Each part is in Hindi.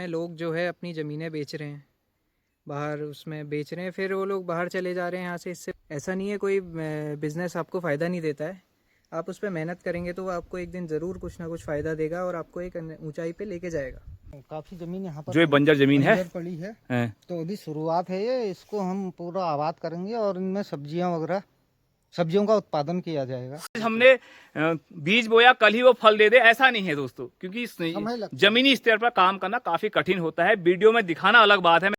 में लोग जो है अपनी ज़मीनें बेच रहे हैं, बाहर उसमें बेच रहे हैं, फिर वो लोग बाहर चले जा रहे हैं यहाँ से। इससे ऐसा नहीं है कोई बिज़नेस आपको फ़ायदा नहीं देता है, आप उस पर मेहनत करेंगे तो वो आपको एक दिन ज़रूर कुछ ना कुछ फ़ायदा देगा और आपको एक ऊंचाई पे लेके जाएगा। काफ़ी ज़मीन यहाँ पर जो बंजर ज़मीन है पड़ी है, तो अभी शुरुआत है ये, इसको हम पूरा आबाद करेंगे और इनमें सब्जियाँ वगैरह, सब्जियों का उत्पादन किया जाएगा। हमने बीज बोया कल ही वो फल दे दे ऐसा नहीं है दोस्तों, क्योंकि जमीनी स्तर पर काम करना काफी कठिन होता है। वीडियो में दिखाना अलग बात है।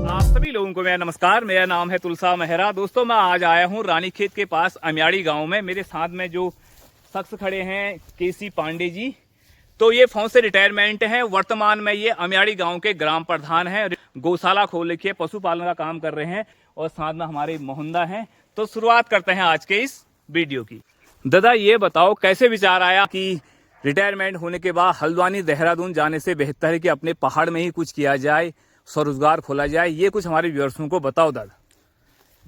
आप सभी लोगों को मेरा नमस्कार, मेरा नाम है तुलसा मेहरा। दोस्तों मैं आज आया हूँ रानीखेत के पास अम्याड़ी गांव में। मेरे साथ में जो शख्स खड़े हैं केसी पांडे जी, तो ये फौज से रिटायरमेंट हैं। वर्तमान में ये अम्याड़ी गांव के ग्राम प्रधान हैं, गौशाला खोल रखी है, पशुपालन का काम कर रहे हैं और साथ में हमारे मोहंदा हैं। तो शुरुआत करते हैं आज के इस वीडियो की। दादा ये बताओ कैसे विचार आया कि रिटायरमेंट होने के बाद हल्द्वानी देहरादून जाने से बेहतर है कि अपने पहाड़ में ही कुछ किया जाए, स्वरोजगार खोला जाए, ये कुछ हमारे व्यूअर्सों को बताओ दादा।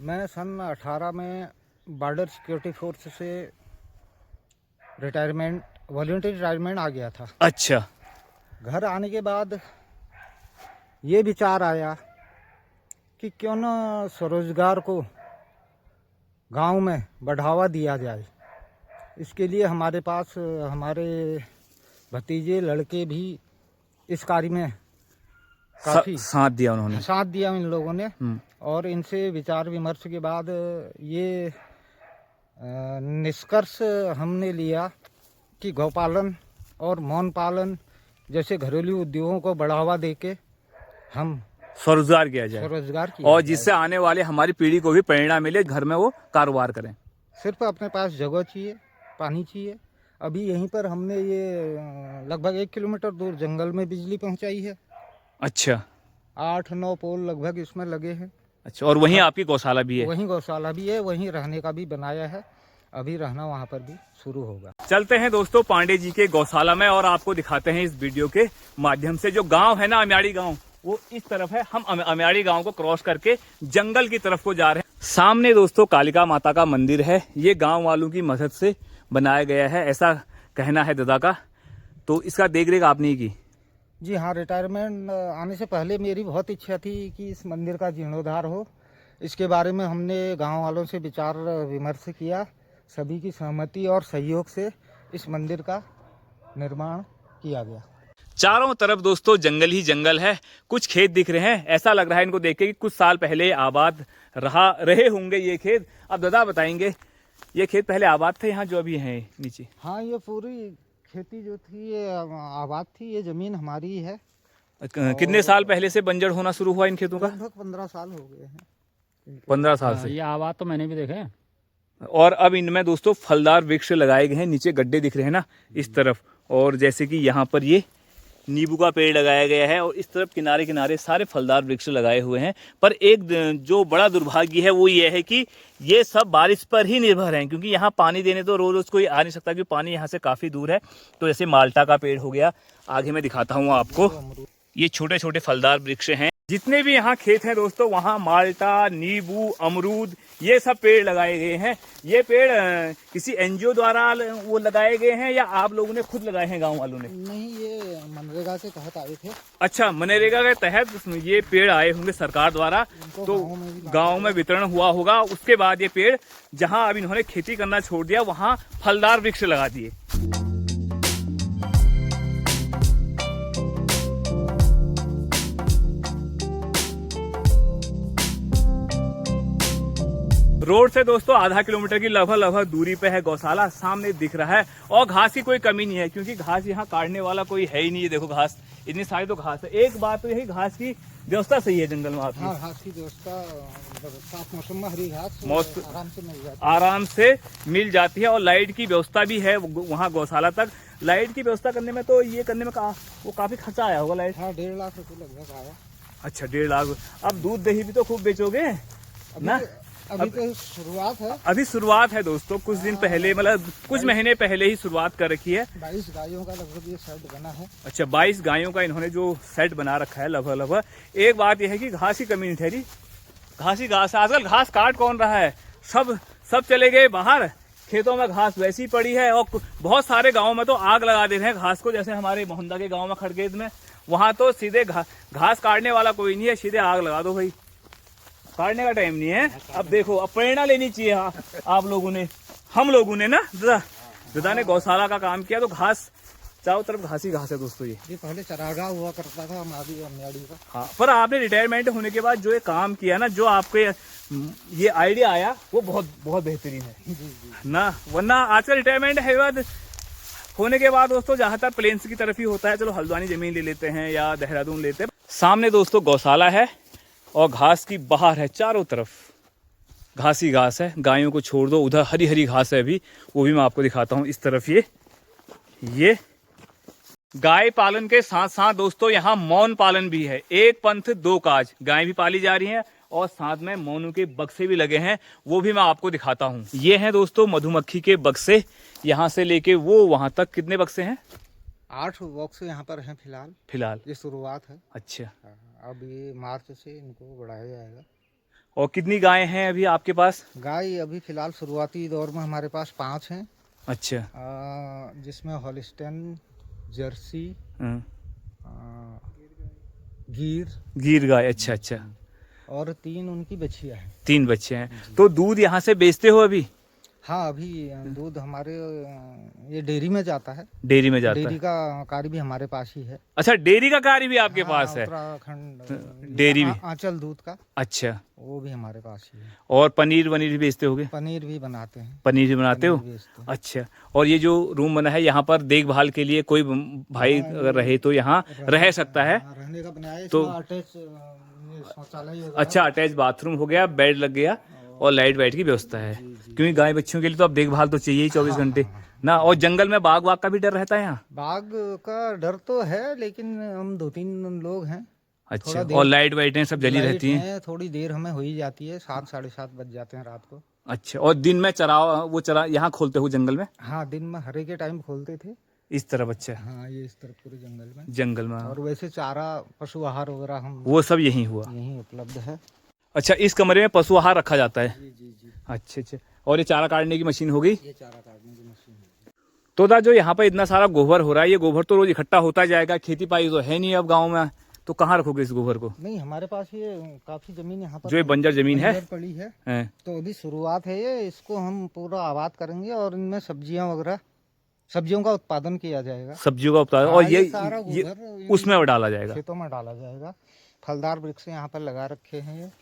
मैं सन 18 में बॉर्डर सिक्योरिटी फोर्स से रिटायरमेंट, वॉलंटरी रिटायरमेंट आ गया था। अच्छा। घर आने के बाद ये विचार आया कि क्यों न स्वरोजगार को गांव में बढ़ावा दिया जाए। इसके लिए हमारे पास हमारे भतीजे लड़के भी इस कार्य में काफी साथ दिया उन्होंने, साथ दिया इन लोगों ने। और इनसे विचार विमर्श के बाद ये निष्कर्ष हमने लिया कि गौपालन और मौन पालन जैसे घरेलू उद्योगों को बढ़ावा देके हम स्वरोजगार किया जाए, स्वरोजगार किया और जिससे आने वाले हमारी पीढ़ी को भी प्रेरणा मिले, घर में वो कारोबार करें। सिर्फ अपने पास जगह चाहिए, पानी चाहिए। अभी यहीं पर हमने ये लगभग 1 किलोमीटर दूर जंगल में बिजली पहुंचाई है। अच्छा। 8-9 पोल लगभग इसमें लगे हैं। अच्छा, और वहीं आपकी गौशाला भी है? वहीं गौशाला भी है, वहीं रहने का भी बनाया है। अभी रहना वहाँ पर भी शुरू होगा। चलते हैं दोस्तों पांडे जी के गौशाला में और आपको दिखाते हैं इस वीडियो के माध्यम से। जो गांव है ना अम्याड़ी गांव, वो इस तरफ है। हम अम्याड़ी गांव को क्रॉस करके जंगल की तरफ को जा रहे हैं। सामने दोस्तों कालिका माता का मंदिर है। ये गांव वालों की मदद से बनाया गया है, ऐसा कहना है दादा का। तो इसका देख रेख आपने की? जी हाँ, रिटायरमेंट आने से पहले मेरी बहुत इच्छा थी कि इस मंदिर का जीर्णोद्धार हो। इसके बारे में हमने गांव वालों से विचार विमर्श किया। सभी की सहमति और सहयोग से इस मंदिर का निर्माण किया गया। चारों तरफ दोस्तों जंगल ही जंगल है। कुछ खेत दिख रहे हैं, ऐसा लग रहा है इनको देख के कि कुछ साल पहले आबाद रहे होंगे ये खेत। अब दादा बताएंगे, ये खेत पहले आबाद थे यहाँ जो अभी है नीचे? हाँ, ये पूरी खेती जो थी ये आबाद थी। ये जमीन हमारी ही है। कितने साल पहले से बंजर होना शुरू हुआ इन खेतों का? लगभग 15 साल हो गए हैं। 15 साल से ये आबाद तो मैंने भी देखे हैं। और अब इनमें दोस्तों फलदार वृक्ष लगाए गए हैं। नीचे गड्ढे दिख रहे हैं ना इस तरफ, और जैसे कि यहाँ पर ये नींबू का पेड़ लगाया गया है और इस तरफ किनारे किनारे सारे फलदार वृक्ष लगाए हुए हैं। पर एक जो बड़ा दुर्भाग्य है वो ये है कि ये सब बारिश पर ही निर्भर हैं, क्योंकि यहाँ पानी देने तो रोज रोज कोई आ नहीं सकता, क्योंकि पानी यहाँ से काफी दूर है। तो जैसे माल्टा का पेड़ हो गया, आगे मैं दिखाता हूँ आपको, ये छोटे छोटे फलदार वृक्ष हैं। जितने भी यहाँ खेत हैं दोस्तों, वहाँ माल्टा, नींबू, अमरूद, ये सब पेड़ लगाए गए हैं। ये पेड़ किसी एनजीओ द्वारा वो लगाए गए हैं या आप लोगों ने खुद लगाए हैं, गांव वालों ने? नहीं, ये मनरेगा के तहत आए थे। अच्छा, मनरेगा के तहत ये पेड़ आए होंगे सरकार द्वारा, तो गांव में वितरण हुआ होगा। उसके बाद ये पेड़ जहां अब इन्होंने खेती करना छोड़ दिया, वहां फलदार वृक्ष लगा दिए। रोड से दोस्तों आधा किलोमीटर की लगभग दूरी पे है गौशाला। सामने दिख रहा है, और घास की कोई कमी नहीं है, क्योंकि घास यहाँ काटने वाला कोई है ही नहीं। ये देखो घास, इतनी सारी तो घास है। एक बात तो यही, घास की व्यवस्था सही है जंगल में आपकी? हाँ, घास की व्यवस्था साफ मौसम में हरी घास आराम से मिल जाती है। और लाइट की व्यवस्था भी है वहाँ गौशाला तक। लाइट की व्यवस्था करने में तो ये करने में वो काफी खर्चा आया होगा लाइट? हाँ, 1.5 लाख रुपये लगभग आया। अच्छा, 1.5 लाख। अब दूध दही भी तो खूब बेचोगे ना? अभी तो शुरुआत है। अभी शुरुआत है दोस्तों, कुछ दिन पहले, मतलब कुछ महीने पहले ही शुरुआत कर रखी है। 22 गायों का लगभग ये सेट बना है। अच्छा, 22 गायों का इन्होंने जो सेट बना रखा है लगभग। एक बात यह है कि घास की कमी नहीं ठहरी। घास ही घास, आजकल घास काट कौन रहा है? सब चले गए बाहर। खेतों में घास वैसी ही पड़ी है, और बहुत सारे गाँव में तो आग लगा दे रहे हैं घास को, जैसे हमारे मोहंदा के गाँव में खड़गेद में, वहाँ तो सीधे घास काटने वाला कोई नहीं है, सीधे आग लगा दो भाई, काटने का टाइम नहीं है। अब देखो, अब प्रेरणा लेनी चाहिए आप लोगों ने, हम लोगों ने ना। दादा ने गौशाला का काम किया तो घास चारों तरफ घास ही घास है दोस्तों। ये पहले चरागाह हुआ करता था हमारी अमयाड़ी का। हाँ, पर आपने रिटायरमेंट होने के बाद जो ये काम किया ना, जो आपके ये आइडिया आया, वो बहुत बहुत बेहतरीन है ना। वरना आज का रिटायरमेंट है बाद होने के बाद दोस्तों ज्यादातर प्लेन्स की तरफ ही होता है। चलो हल्द्वानी जमीन ले लेते हैं या देहरादून लेते हैं। सामने दोस्तों गौशाला है और घास की बहार है, चारों तरफ घास ही घास है। गायों को छोड़ दो, उधर हरी हरी घास है अभी, वो भी मैं आपको दिखाता हूँ। इस तरफ ये गाय पालन के साथ साथ दोस्तों यहाँ मौन पालन भी है। एक पंथ दो काज, गाय भी पाली जा रही हैं और साथ में मौनों के बक्से भी लगे हैं, वो भी मैं आपको दिखाता हूँ। ये हैं दोस्तों मधुमक्खी के बक्से, यहाँ से लेके वो वहां तक कितने बक्से हैं? 8 बॉक्स यहाँ पर हैं फिलहाल। ये शुरुआत है। अच्छा, अब ये मार्च से इनको बढ़ाया जाएगा। और कितनी गाय हैं अभी आपके पास? गाय अभी फिलहाल शुरुआती दौर में हमारे पास 5 हैं। अच्छा, जिसमें हॉलिस्टन, जर्सी, गीर गाय। अच्छा, और 3 उनकी बच्चियां हैं। 3 बच्चे हैं। तो दूध यहाँ से बेचते हो अभी? हाँ, अभी दूध हमारे ये डेयरी में जाता है। डेयरी में जाता है। डेयरी का कार्य भी हमारे पास ही है। अच्छा, डेयरी का कार्य भी आपके हाँ, पास है? उत्तराखंड डेयरी भी, आंचल दूध का। अच्छा, वो भी हमारे पास ही है। और पनीर भी बेचते होगे? पनीर भी बनाते हैं। पनीर भी बनाते हो? अच्छा, और ये जो रूम बना है यहाँ पर देखभाल के लिए कोई भाई अगर रहे तो यहाँ रह सकता है? रहने का बनाया है। तो अटैच शौचालय। अच्छा, अटैच बाथरूम हो गया, बेड लग गया और लाइट वाइट की व्यवस्था है, क्योंकि गाय बच्चों के लिए तो अब देखभाल तो चाहिए ही 24 घंटे ना। और जंगल में बाघ का भी डर रहता है यहाँ? बाघ का डर तो है, लेकिन हम 2-3 लोग हैं। अच्छा, और लाइट वाइटें सब जली रहती हैं? थोड़ी देर हमें हो ही जाती है, 7 साढ़े 7 बज जाते हैं रात को। अच्छा, और दिन में चरा यहाँ खोलते हो जंगल में? हाँ, दिन में हरे के टाइम खोलते थे इस तरफ। अच्छा, हाँ, ये इस तरफ पूरे जंगल में। और वैसे चारा, पशु आहार वगैरह हम वो सब यहीं हुआ? यहीं उपलब्ध है। अच्छा, इस कमरे में पशु आहार रखा जाता है? जी। अच्छा, और ये चारा काटने की मशीन हो गई? ये चारा काटने की मशीन है। तो दा जो यहाँ पर इतना सारा गोबर हो रहा है, ये गोबर तो रोज इकट्ठा होता जाएगा, खेती पाई तो है नहीं अब गाँव में, तो कहाँ रखोगे इस गोबर को? नहीं, हमारे पास ये काफी जमीन यहाँ पर जो ये बंजर जमीन है पड़ी है, तो अभी शुरुआत है ये, इसको हम पूरा आबाद करेंगे और इनमें सब्जियों का उत्पादन किया जाएगा। सब्जियों का उत्पादन, और ये उसमें डाला जाएगा, खेतों में डाला जाएगा। फलदार वृक्ष यहाँ पर लगा रखे हैं।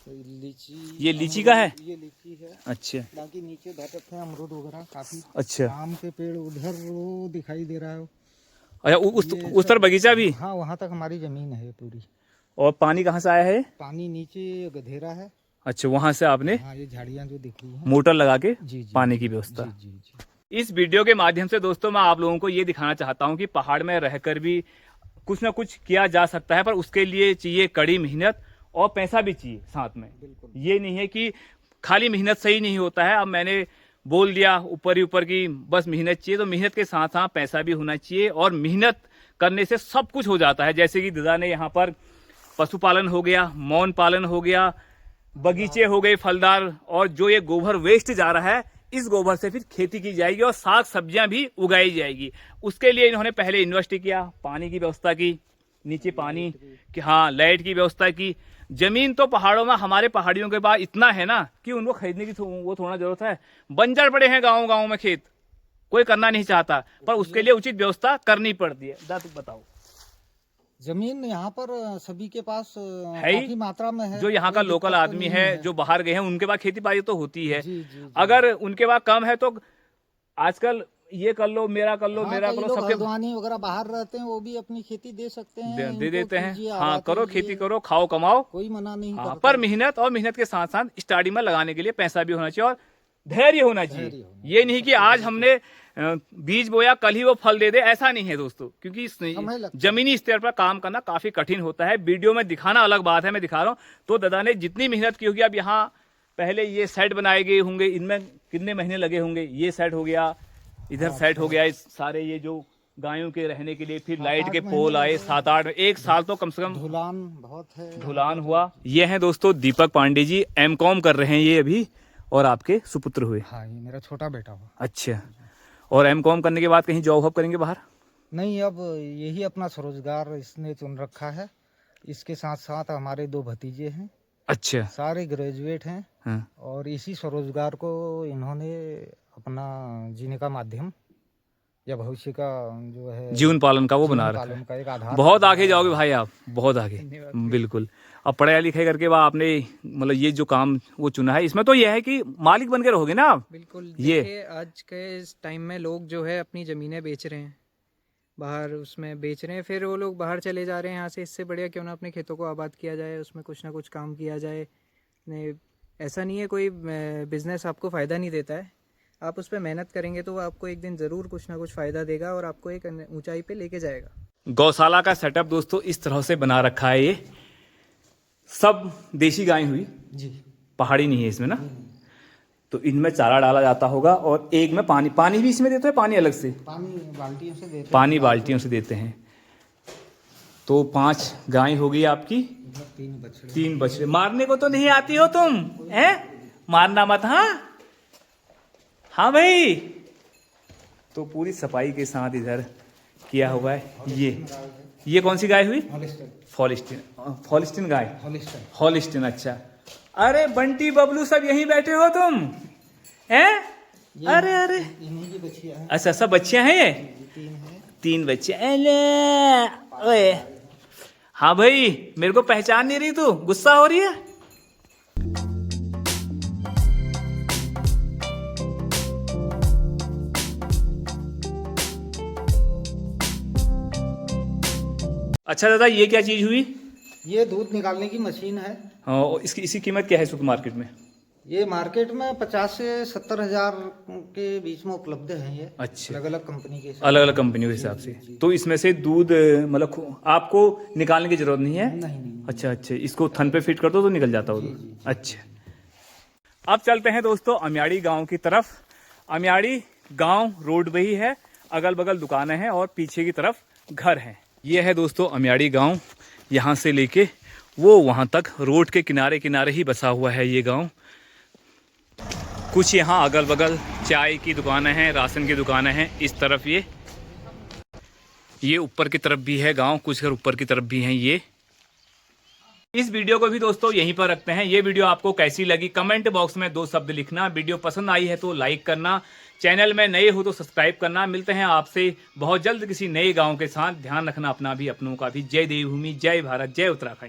ये लीची का है? ये लीची है। अच्छा, बाकी नीचे रखे हैं अमरूद वगैरह काफी। अच्छा, आम के पेड़ उधर वो दिखाई दे रहा है। अच्छा, उस तरफ बगीचा भी? हाँ, वहाँ तक हमारी जमीन है पूरी। और पानी कहाँ से आया है? पानी नीचे गधेरा है। अच्छा, वहाँ से आपने? हाँ, ये झाड़ियाँ जो दिख रही हैं, मोटर लगा के जी, पानी की व्यवस्था। जी। इस वीडियो के माध्यम से दोस्तों मैं आप लोगों को ये दिखाना चाहता हूँ कि पहाड़ में रहकर भी कुछ ना कुछ किया जा सकता है, पर उसके लिए चाहिए कड़ी मेहनत और पैसा भी चाहिए साथ में। ये नहीं है कि खाली मेहनत से ही नहीं होता है। अब मैंने बोल दिया ऊपर ही ऊपर की बस मेहनत चाहिए, तो मेहनत के साथ साथ पैसा भी होना चाहिए, और मेहनत करने से सब कुछ हो जाता है। जैसे कि दादा ने यहाँ पर पशुपालन हो गया, मौन पालन हो गया, बगीचे हो गए फलदार, और जो ये गोबर वेस्ट जा रहा है, इस गोबर से फिर खेती की जाएगी और साग सब्जियां भी उगाई जाएगी। उसके लिए इन्होंने पहले इन्वेस्ट किया, पानी की व्यवस्था की, नीचे पानी की, हाँ, लाइट की व्यवस्था की। जमीन तो पहाड़ों में, हमारे पहाड़ियों के पास इतना है ना कि उनको खरीदने की वो थोड़ा जरूरत है। बंजर पड़े हैं गाँव में खेत, कोई करना नहीं चाहता, पर उसके लिए उचित व्यवस्था करनी पड़ती है। दादा बताओ। जमीन यहाँ पर सभी के पास है काफी मात्रा में है। जो यहाँ का लोकल आदमी है, जो बाहर गए हैं, उनके पास खेती बाड़ी तो होती है। जी। अगर उनके पास कम है तो आजकल ये कर लो, मेरा कर लो, मेरा कर लो, सबके हल्द्वानी वगैरह बाहर रहते हैं, वो भी अपनी खेती दे सकते हैं, दे देते हैं। कीजिए, हाँ, करो, खेती करो, खाओ, कमाओ, कोई मना नहीं हाँ, करता। पर मेहनत, और मेहनत के साथ साथ स्टार्टिंग में लगाने के लिए पैसा भी होना चाहिए और धैर्य होना चाहिए। ये नहीं कि आज हमने बीज बोया कल ही वो फल दे दे, ऐसा नहीं है दोस्तों, क्योंकि जमीनी स्तर पर काम करना काफी कठिन होता है। वीडियो में दिखाना अलग बात है, मैं दिखा रहा हूँ। तो दादा ने जितनी मेहनत की होगी, अब यहाँ पहले ये सेट बनाए गए होंगे, इनमें कितने महीने लगे होंगे, ये सेट हो गया, इधर सेट हो गया, इस सारे ये जो गायों के रहने के लिए, फिर लाइट के पोल आए, 7-8, 1 साल तो कम से कम ढुलान बहुत है, ढुलान हुआ। ये है दोस्तों दीपक पांडे जी, M.Com कर रहे हैं ये अभी, और आपके सुपुत्र हुए। हाँ, ये मेरा छोटा बेटा हुआ। अच्छा, और एमकॉम करने के बाद कहीं जॉब वॉब करेंगे बाहर? नहीं, अब यही अपना स्वरोजगार इसने चुन रखा है। इसके साथ साथ हमारे 2 भतीजे हैं, अच्छा। सारे ग्रेजुएट हैं, हाँ। और इसी स्वरोजगार को इन्होंने अपना जीने का माध्यम या भविष्य का जो है जीवन पालन का वो बना जीवन रखा पालन है। का एक आधार। बहुत आगे जाओगे भाई आप, बहुत आगे। धन्यवाद। बिल्कुल। अब पढ़ाई लिखाई करके बाद आपने मतलब ये जो काम वो चुना है, इसमें तो यह है कि मालिक बन के रहोगे ना आप। बिल्कुल। ये देखिए आज के इस टाइम में लोग जो है अपनी ज़मीनें बेच रहे हैं, बाहर उसमें बेच रहे हैं, फिर वो लोग बाहर चले जा रहे हैं यहाँ से। इससे बढ़िया क्यों ना अपने खेतों को आबाद किया जाए, उसमें कुछ ना कुछ काम किया जाए। नहीं, ऐसा नहीं है कोई बिज़नेस आपको फ़ायदा नहीं देता है। आप उस पर मेहनत करेंगे तो वो आपको एक दिन ज़रूर कुछ ना कुछ फ़ायदा देगा और आपको एक ऊंचाई पे लेके जाएगा। गौशाला का सेटअप दोस्तों इस तरह से बना रखा है। ये सब देशी गाय हुई जी। पहाड़ी नहीं है इसमें ना, तो इनमें चारा डाला जाता होगा और एक में पानी। पानी भी इसमें देते हैं, पानी अलग से? पानी बाल्टियों से देते पानी बाल्टियों से देते हैं। तो 5 गाय हो गई आपकी, 3 बछड़े। 3 बछड़े। मारने को तो नहीं आती हो तुम, हैं? मारना मत। हाँ हाँ भाई। तो पूरी सफाई के साथ इधर किया हुआ है। ये कौन सी गाय हुई? हॉलिस्टीन। हॉलिस्टीन गाय, हॉलिस्टीन। अच्छा, अरे बंटी बबलू सब यहीं बैठे हो तुम, हैं? अरे अरे, इन्हीं की बछिया है। अच्छा सब बच्चियां हैं ये? 3 बच्चे। अले ओए, हाँ भाई, मेरे को पहचान नहीं रही तू, गुस्सा हो रही है? अच्छा दादा, ये क्या चीज हुई? ये दूध निकालने की मशीन है। हाँ, इसकी कीमत क्या है सुपर मार्केट में? ये मार्केट में 50 से 70 हजार के बीच में उपलब्ध है। ये अच्छा, अलग अलग कंपनी के अलग अलग कंपनियों के हिसाब से। तो इसमें से दूध मतलब आपको निकालने की जरूरत नहीं है? नहीं। अच्छा अच्छा, इसको थन पे फिट कर दो तो निकल जाता हो दूध। अच्छा, अब चलते हैं दोस्तों अमियाड़ी गांव की तरफ। अमियाड़ी गांव रोड पे ही है, अगल बगल दुकानें हैं और पीछे की तरफ घर हैं। ये है दोस्तों अमियाड़ी गांव। यहाँ से लेके वो वहाँ तक रोड के किनारे किनारे ही बसा हुआ है ये गांव। कुछ यहाँ अगल बगल चाय की दुकानें हैं, राशन की दुकानें हैं। इस तरफ ये ऊपर की तरफ भी है गांव, कुछ घर ऊपर की तरफ भी हैं ये। इस वीडियो को भी दोस्तों यहीं पर रखते हैं। ये वीडियो आपको कैसी लगी कमेंट बॉक्स में 2 शब्द लिखना। वीडियो पसंद आई है तो लाइक करना, चैनल में नए हो तो सब्सक्राइब करना। मिलते हैं आपसे बहुत जल्द किसी नए गांव के साथ। ध्यान रखना अपना भी, अपनों का भी। जय देवभूमि, जय भारत, जय उत्तराखंड।